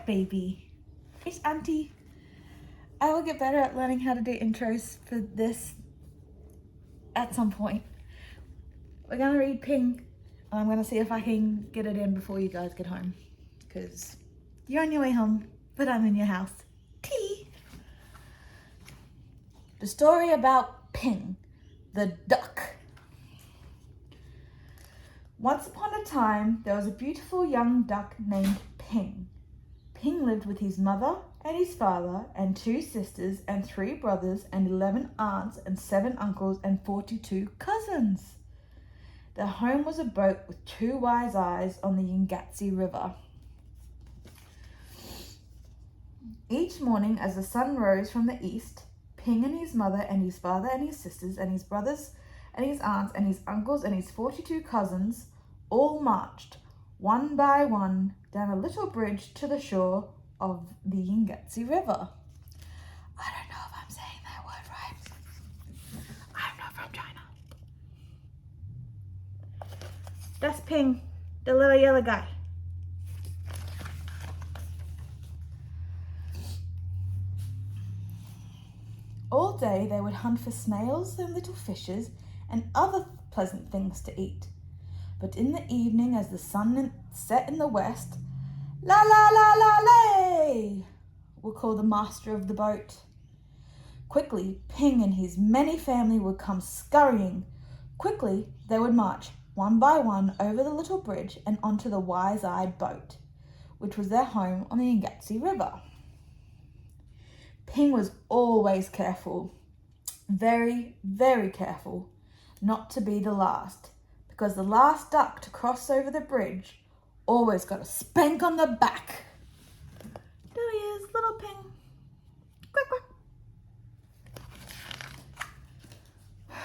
baby? It's Auntie. I will get better at learning how to do intros for this at some point. We're gonna read Ping, and I'm gonna see if I can get it in before you guys get home, because you're on your way home, but I'm in your house. Tea! The story about Ping, the duck. Once upon a time, there was a beautiful young duck named Ping. Ping lived with his mother and his father and 2 sisters and 3 brothers and 11 aunts and 7 uncles and 42 cousins. Their home was a boat with 2 wise eyes on the Yingatsi River. Each morning as the sun rose from the east, Ping and his mother and his father and his sisters and his brothers and his aunts and his uncles and his 42 cousins all marched, one by one, down a little bridge to the shore of the Yingatsi River. I don't know if I'm saying that word right. I'm not from China. That's Ping, the little yellow guy. All day they would hunt for snails and little fishes and other pleasant things to eat. But in the evening, as the sun set in the west, la la la la lay, would call the master of the boat. Quickly, Ping and his many family would come scurrying. Quickly, they would march one by one over the little bridge and onto the wise-eyed boat, which was their home on the Yingatsi River. Ping was always careful, very, very careful, not to be the last, because the last duck to cross over the bridge always got a spank on the back. There he is, little Ping. Quack, quack.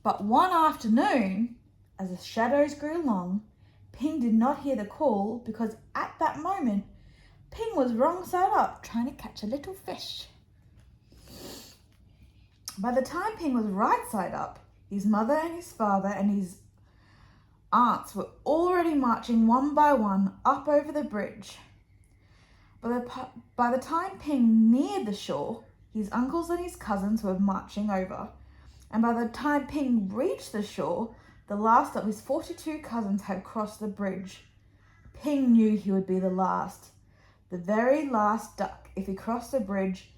But one afternoon, as the shadows grew long, Ping did not hear the call because at that moment, Ping was wrong side up trying to catch a little fish. By the time Ping was right side up, his mother and his father and his aunts were already marching one by one up over the bridge. By the time Ping neared the shore, his uncles and his cousins were marching over. And by the time Ping reached the shore, the last of his 42 cousins had crossed the bridge. Ping knew he would be the last, the very last duck. If he crossed the bridge,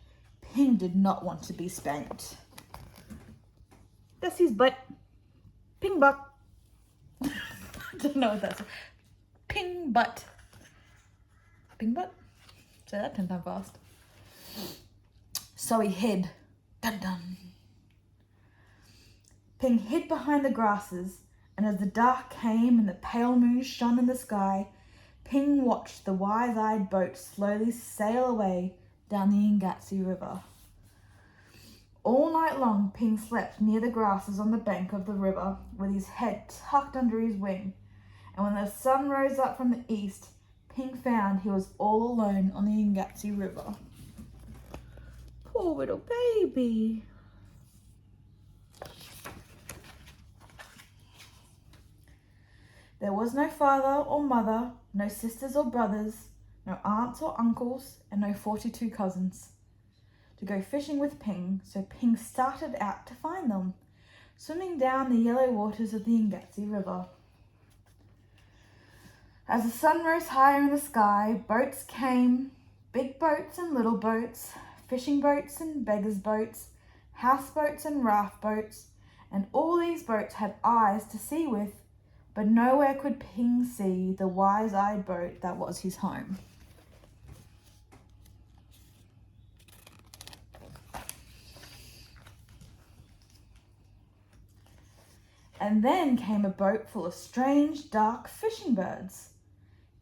Ping did not want to be spanked. That's his butt. Ping butt. I don't know what that's. Ping butt. Ping butt? Say that 10 times fast. So he hid. Dun dun. Ping hid behind the grasses, and as the dark came and the pale moon shone in the sky, Ping watched the wise-eyed boat slowly sail away down the Yingatsi River. All night long, Ping slept near the grasses on the bank of the river with his head tucked under his wing. And when the sun rose up from the east, Ping found he was all alone on the Yingatsi River. Poor little baby. There was no father or mother, no sisters or brothers, no aunts or uncles, and no 42 cousins to go fishing with Ping, so Ping started out to find them, swimming down the yellow waters of the Yingatsi River. As the sun rose higher in the sky, boats came, big boats and little boats, fishing boats and beggars' boats, houseboats and raft boats, and all these boats had eyes to see with, but nowhere could Ping see the wise-eyed boat that was his home. And then came a boat full of strange, dark fishing birds.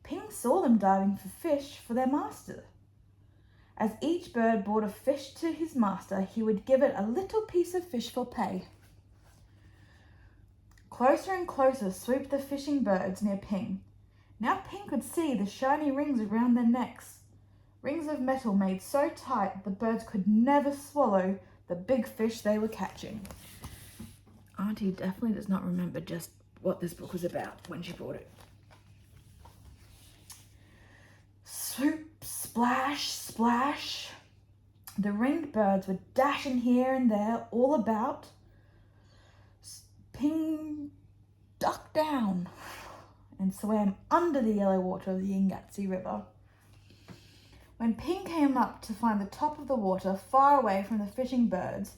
Ping saw them diving for fish for their master. As each bird brought a fish to his master, he would give it a little piece of fish for pay. Closer and closer swooped the fishing birds near Ping. Now Ping could see the shiny rings around their necks, rings of metal made so tight the birds could never swallow the big fish they were catching. Auntie definitely does not remember just what this book was about when she bought it. Swoop, Splash, splash. The ringed birds were dashing here and there all about. Ping ducked down and swam under the yellow water of the Ingatsi River. When Ping came up to find the top of the water far away from the fishing birds,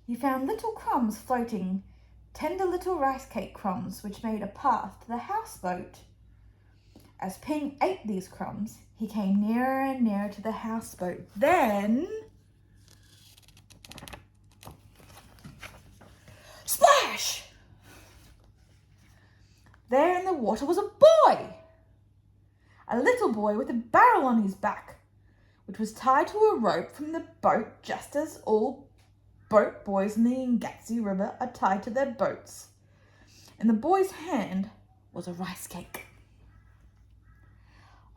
he found little crumbs floating, tender little rice cake crumbs which made a path to the houseboat. As Ping ate these crumbs, he came nearer and nearer to the houseboat. Then, splash! There in the water was a boy! A little boy with a barrel on his back, which was tied to a rope from the boat, just as all boat boys in the Ingatsi River are tied to their boats. In the boy's hand was a rice cake.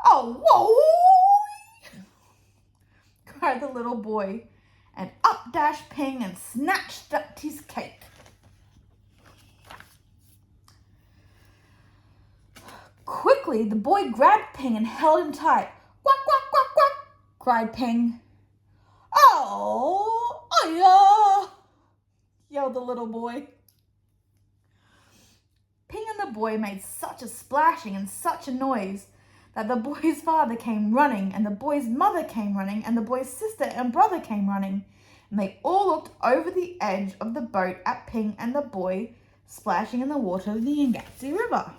"Oh, whoa!" cried the little boy, and up dashed Ping and snatched up his cake. Quickly, the boy grabbed Ping and held him tight. "Quack, quack, quack, quack," cried Ping. "Oh, yeah!" yelled the little boy. Ping and the boy made such a splashing and such a noise that the boy's father came running, and the boy's mother came running, and the boy's sister and brother came running, and they all looked over the edge of the boat at Ping and the boy splashing in the water of the Ingatsi River.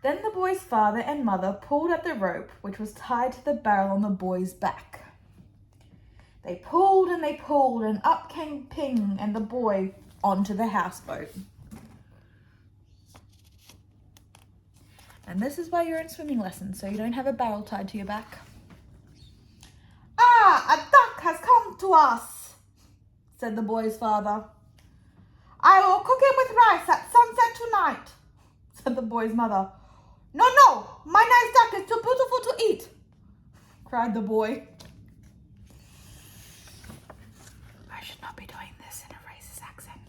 Then the boy's father and mother pulled at the rope which was tied to the barrel on the boy's back. They pulled, and up came Ping and the boy onto the houseboat. And this is why you're in swimming lessons, so you don't have a barrel tied to your back. "Ah, a duck has come to us," said the boy's father. "I will cook him with rice at sunset tonight," said the boy's mother. No, my nice duck is too beautiful to eat," cried the boy. I should not be doing this in a racist accent.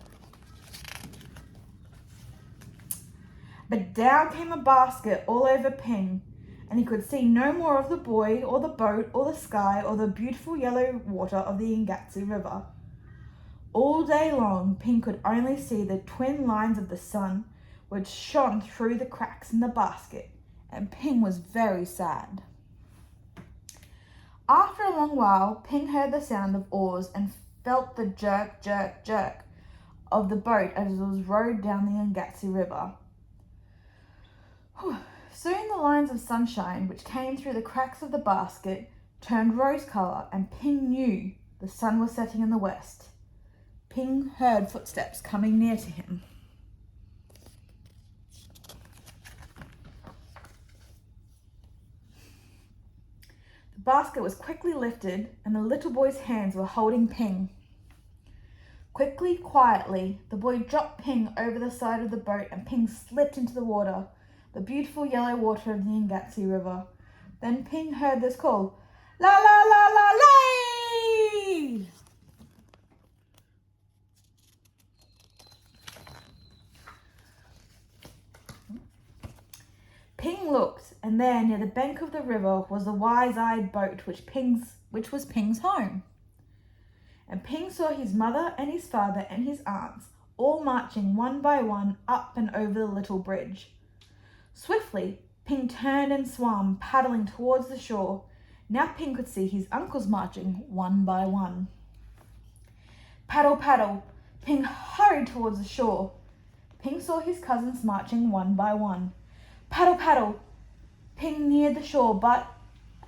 But down came a basket all over Ping, and he could see no more of the boy or the boat or the sky or the beautiful yellow water of the Ingatsi River. All day long, Ping could only see the twin lines of the sun which shone through the cracks in the basket, and Ping was very sad. After a long while, Ping heard the sound of oars and felt the jerk, jerk, jerk of the boat as it was rowed down the Ingatsi River. Soon the lines of sunshine which came through the cracks of the basket turned rose colour, and Ping knew the sun was setting in the west. Ping heard footsteps coming near to him. The basket was quickly lifted, and the little boy's hands were holding Ping. Quickly, quietly, the boy dropped Ping over the side of the boat, and Ping slipped into the water, the beautiful yellow water of the Ingatsi River. Then Ping heard this call, "La la la la lay!" Ping looked, and there near the bank of the river was the wise-eyed boat which was Ping's home. And Ping saw his mother and his father and his aunts all marching one by one up and over the little bridge. Swiftly, Ping turned and swam, paddling towards the shore. Now Ping could see his uncles marching one by one. Paddle, paddle, Ping hurried towards the shore. Ping saw his cousins marching one by one. Paddle, paddle, Ping neared the shore, but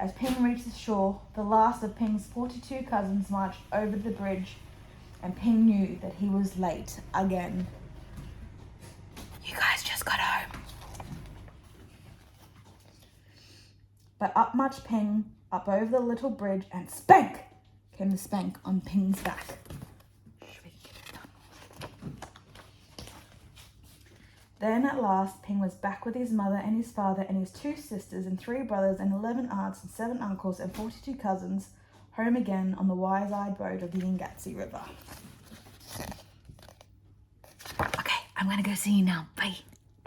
as Ping reached the shore, the last of Ping's 42 cousins marched over the bridge, and Ping knew that he was late again. "You guys just got home." But up marched Ping, up over the little bridge, and spank came the spank on Ping's back. Then at last, Ping was back with his mother and his father and his 2 sisters and 3 brothers and 11 aunts and 7 uncles and 42 cousins, home again on the wise-eyed boat of the Ingatsi River. Okay, I'm gonna go see you now. Bye.